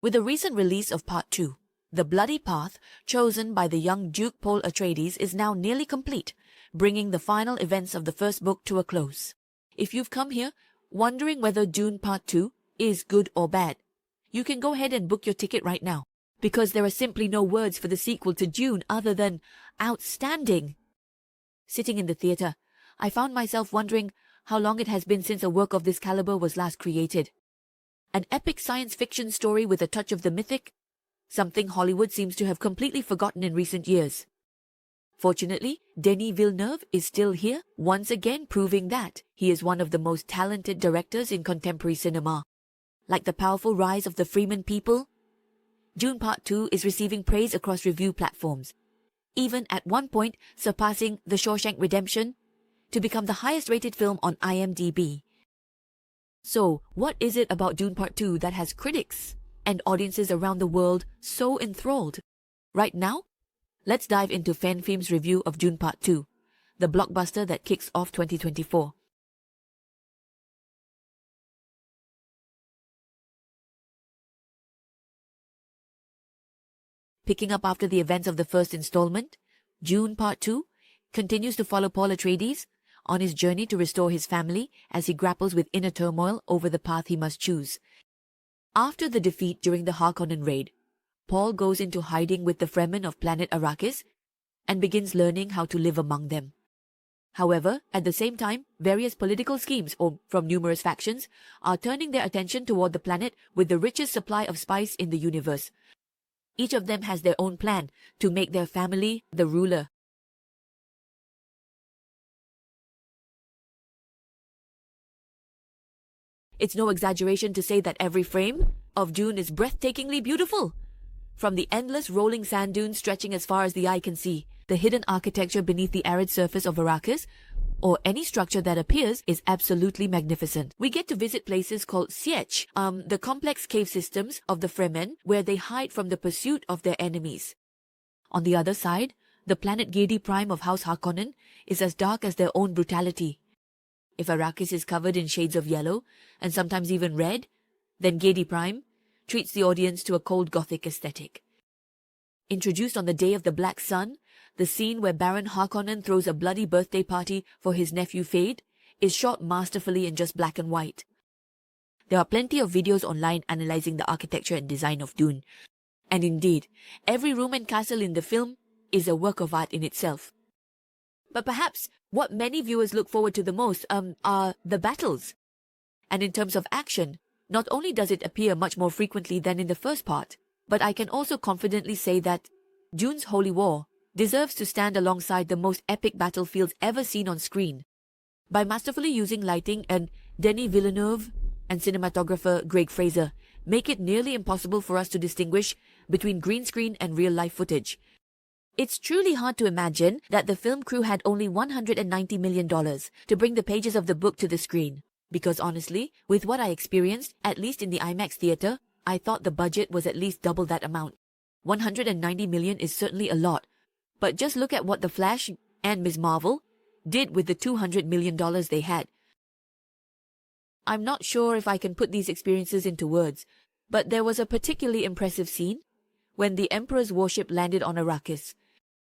With the recent release of Part 2, the bloody path chosen by the young Duke Paul Atreides is now nearly complete, bringing the final events of the first book to a close. If you've come here wondering whether Dune Part 2 is good or bad, you can go ahead and book your ticket right now, because there are simply no words for the sequel to Dune other than outstanding. Sitting in the theatre, I found myself wondering how long it has been since a work of this caliber was last created. An epic science fiction story with a touch of the mythic, something Hollywood seems to have completely forgotten in recent years. Fortunately, Denis Villeneuve is still here, once again proving that he is one of the most talented directors in contemporary cinema. Like the powerful rise of the Freeman people, Dune Part 2 is receiving praise across review platforms, even at one point surpassing The Shawshank Redemption to become the highest-rated film on IMDb. So, what is it about Dune Part 2 that has critics and audiences around the world so enthralled? Right now, let's dive into FanFilm's review of Dune Part 2, the blockbuster that kicks off 2024. Picking up after the events of the first installment, Dune Part 2 continues to follow Paul Atreides on his journey to restore his family as he grapples with inner turmoil over the path he must choose. After the defeat during the Harkonnen raid, Paul goes into hiding with the Fremen of planet Arrakis and begins learning how to live among them. However, at the same time, various political schemes from numerous factions are turning their attention toward the planet with the richest supply of spice in the universe. Each of them has their own plan to make their family the ruler. It's no exaggeration to say that every frame of Dune is breathtakingly beautiful. From the endless rolling sand dunes stretching as far as the eye can see, the hidden architecture beneath the arid surface of Arrakis, or any structure that appears, is absolutely magnificent. We get to visit places called Sietch, the complex cave systems of the Fremen, where they hide from the pursuit of their enemies. On the other side, the planet Gedi Prime of House Harkonnen is as dark as their own brutality. If Arrakis is covered in shades of yellow, and sometimes even red, then Gedi Prime treats the audience to a cold Gothic aesthetic. Introduced on the day of the Black Sun, the scene where Baron Harkonnen throws a bloody birthday party for his nephew Fade is shot masterfully in just black and white. There are plenty of videos online analyzing the architecture and design of Dune. And indeed, every room and castle in the film is a work of art in itself. But perhaps what many viewers look forward to the most are the battles. And in terms of action, not only does it appear much more frequently than in the first part, but I can also confidently say that Dune's Holy War deserves to stand alongside the most epic battlefields ever seen on screen. By masterfully using lighting, and Denis Villeneuve and cinematographer Greg Fraser make it nearly impossible for us to distinguish between green screen and real-life footage. It's truly hard to imagine that the film crew had only $190 million to bring the pages of the book to the screen. Because honestly, with what I experienced, at least in the IMAX theater, I thought the budget was at least double that amount. $190 million is certainly a lot, but just look at what The Flash and Ms. Marvel did with the $200 million they had. I'm not sure if I can put these experiences into words, but there was a particularly impressive scene when the Emperor's warship landed on Arrakis.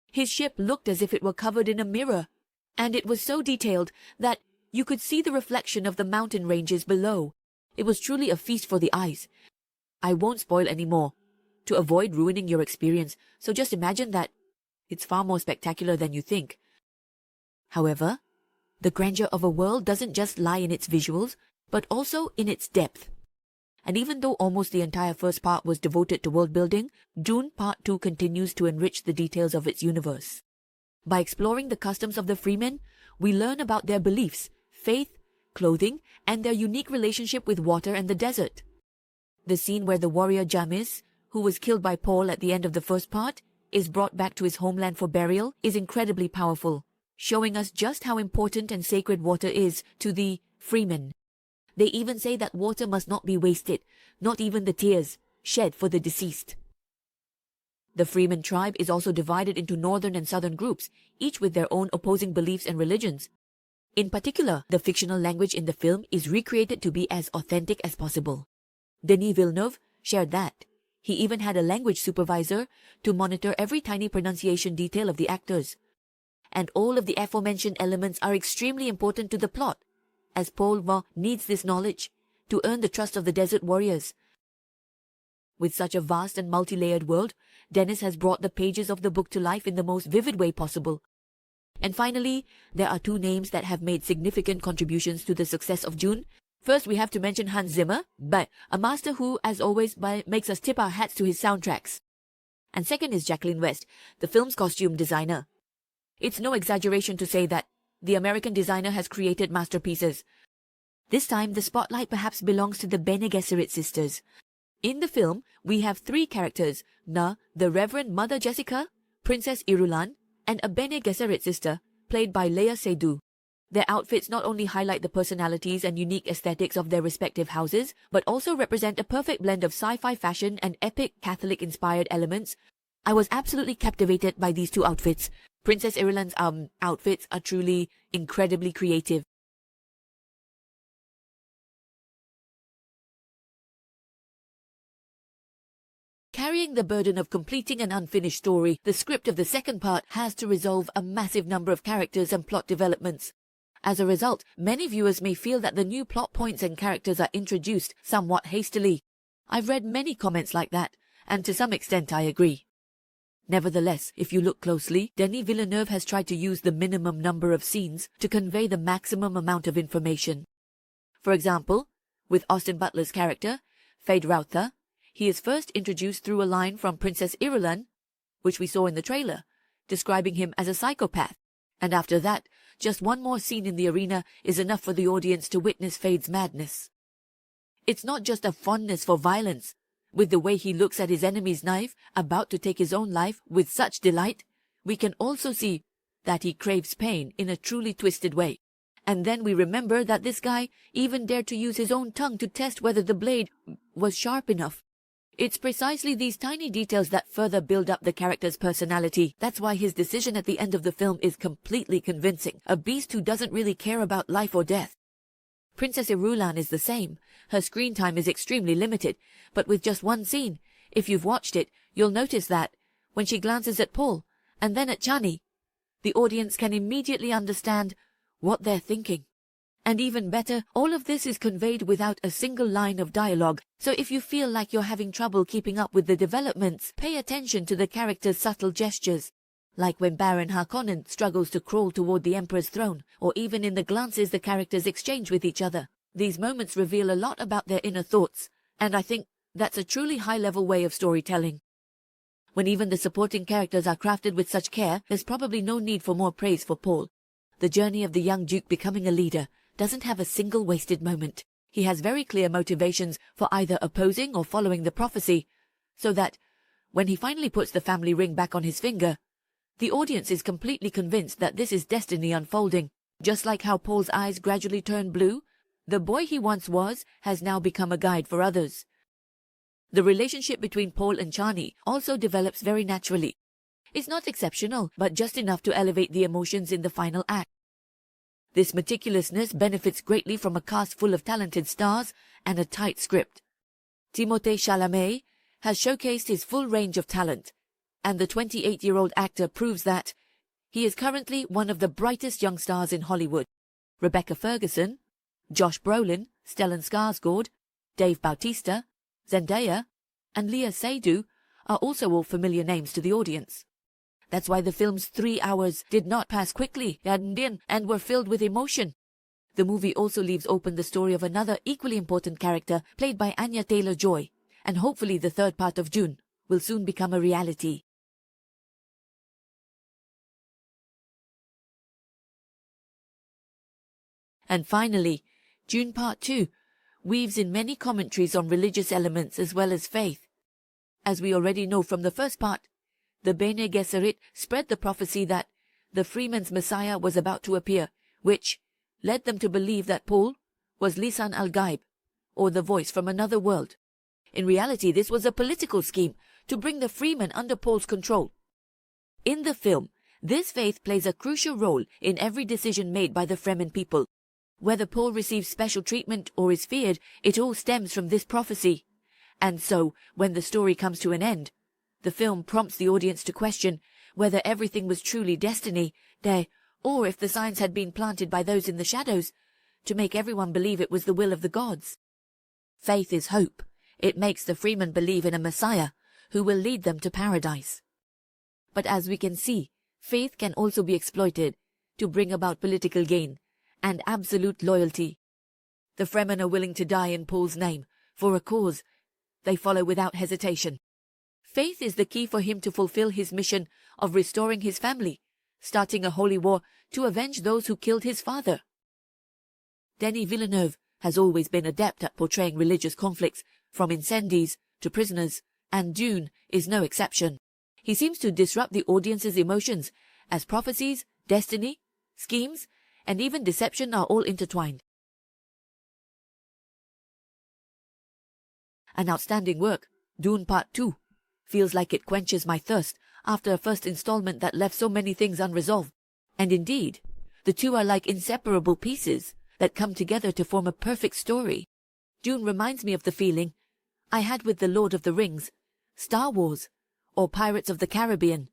His ship looked as if it were covered in a mirror, and it was so detailed that you could see the reflection of the mountain ranges below. It was truly a feast for the eyes. I won't spoil any more, to avoid ruining your experience, so just imagine that it's far more spectacular than you think. However, the grandeur of a world doesn't just lie in its visuals, but also in its depth. And even though almost the entire first part was devoted to world building, Dune Part 2 continues to enrich the details of its universe. By exploring the customs of the Freemen, we learn about their beliefs, faith, clothing, and their unique relationship with water and the desert. The scene where the warrior Jamis, who was killed by Paul at the end of the first part, is brought back to his homeland for burial is incredibly powerful, showing us just how important and sacred water is to the Freemen. They even say that water must not be wasted, not even the tears shed for the deceased. The Freeman tribe is also divided into northern and southern groups, each with their own opposing beliefs and religions. In particular, the fictional language in the film is recreated to be as authentic as possible. Denis Villeneuve shared that He even had a language supervisor to monitor every tiny pronunciation detail of the actors. And all of the aforementioned elements are extremely important to the plot, as Paul Vaughn needs this knowledge to earn the trust of the desert warriors. With such a vast and multi-layered world, Denis has brought the pages of the book to life in the most vivid way possible. And finally, there are two names that have made significant contributions to the success of Dune. First, we have to mention Hans Zimmer, but a master who, as always, makes us tip our hats to his soundtracks. And second is Jacqueline West, the film's costume designer. It's no exaggeration to say that the American designer has created masterpieces. This time, the spotlight perhaps belongs to the Bene Gesserit sisters. In the film, we have three characters, the Reverend Mother Jessica, Princess Irulan, and a Bene Gesserit sister, played by Lea Seydoux. Their outfits not only highlight the personalities and unique aesthetics of their respective houses, but also represent a perfect blend of sci-fi fashion and epic Catholic-inspired elements. I was absolutely captivated by these two outfits. Princess Irulan's outfits are truly incredibly creative. Carrying the burden of completing an unfinished story, the script of the second part has to resolve a massive number of characters and plot developments. As a result, many viewers may feel that the new plot points and characters are introduced somewhat hastily. I've read many comments like that, and to some extent I agree. Nevertheless, if you look closely, Denis Villeneuve has tried to use the minimum number of scenes to convey the maximum amount of information. For example, with Austin Butler's character, Feyd-Rautha, he is first introduced through a line from Princess Irulan, which we saw in the trailer, describing him as a psychopath. And after that, just one more scene in the arena is enough for the audience to witness Feyd's madness. It's not just a fondness for violence. With the way he looks at his enemy's knife, about to take his own life with such delight, we can also see that he craves pain in a truly twisted way. And then we remember that this guy even dared to use his own tongue to test whether the blade was sharp enough. It's precisely these tiny details that further build up the character's personality. That's why his decision at the end of the film is completely convincing. A beast who doesn't really care about life or death. Princess Irulan is the same. Her screen time is extremely limited, but with just one scene, if you've watched it, you'll notice that, when she glances at Paul, and then at Chani, the audience can immediately understand what they're thinking. And even better, all of this is conveyed without a single line of dialogue, so if you feel like you're having trouble keeping up with the developments, pay attention to the character's subtle gestures. Like when Baron Harkonnen struggles to crawl toward the Emperor's throne, or even in the glances the characters exchange with each other. These moments reveal a lot about their inner thoughts, and I think that's a truly high-level way of storytelling. When even the supporting characters are crafted with such care, there's probably no need for more praise for Paul. The journey of the young Duke becoming a leader doesn't have a single wasted moment. He has very clear motivations for either opposing or following the prophecy, so that, when he finally puts the family ring back on his finger, the audience is completely convinced that this is destiny unfolding. Just like how Paul's eyes gradually turn blue, the boy he once was has now become a guide for others. The relationship between Paul and Chani also develops very naturally. It's not exceptional, but just enough to elevate the emotions in the final act. This meticulousness benefits greatly from a cast full of talented stars and a tight script. Timothée Chalamet has showcased his full range of talent, and the 28-year-old actor proves that he is currently one of the brightest young stars in Hollywood. Rebecca Ferguson, Josh Brolin, Stellan Skarsgård, Dave Bautista, Zendaya, and Lea Seydoux are also all familiar names to the audience. That's why the film's 3 hours did not pass quickly and were filled with emotion. The movie also leaves open the story of another equally important character played by Anya Taylor-Joy, and hopefully the third part of Dune will soon become a reality. And finally, Dune Part 2 weaves in many commentaries on religious elements as well as faith. As we already know from the first part, the Bene Gesserit spread the prophecy that the Freeman's Messiah was about to appear, which led them to believe that Paul was Lisan al-Gaib, or the voice from another world. In reality, this was a political scheme to bring the Freeman under Paul's control. In the film, this faith plays a crucial role in every decision made by the Fremen people. Whether Paul receives special treatment or is feared, it all stems from this prophecy. And so, when the story comes to an end, the film prompts the audience to question whether everything was truly destiny there, or if the signs had been planted by those in the shadows to make everyone believe it was the will of the gods. Faith is hope. It makes the Freemen believe in a Messiah who will lead them to paradise. But as we can see, faith can also be exploited to bring about political gain and absolute loyalty. The Fremen are willing to die in Paul's name for a cause they follow without hesitation. Faith is the key for him to fulfill his mission of restoring his family, starting a holy war to avenge those who killed his father. Denis Villeneuve has always been adept at portraying religious conflicts, from incendies to prisoners, and Dune is no exception. He seems to disrupt the audience's emotions, as prophecies, destiny, schemes, and even deception are all intertwined. An outstanding work, Dune Part 2, feels like it quenches my thirst after a first installment that left so many things unresolved. And indeed, the two are like inseparable pieces that come together to form a perfect story. Dune reminds me of the feeling I had with The Lord of the Rings, Star Wars, or Pirates of the Caribbean,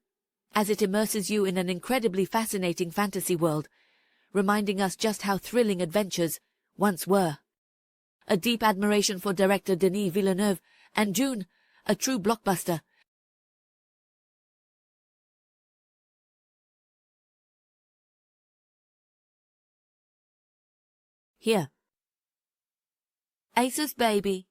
as it immerses you in an incredibly fascinating fantasy world, reminding us just how thrilling adventures once were. A deep admiration for director Denis Villeneuve, and Dune, a true blockbuster. Here. Asus baby.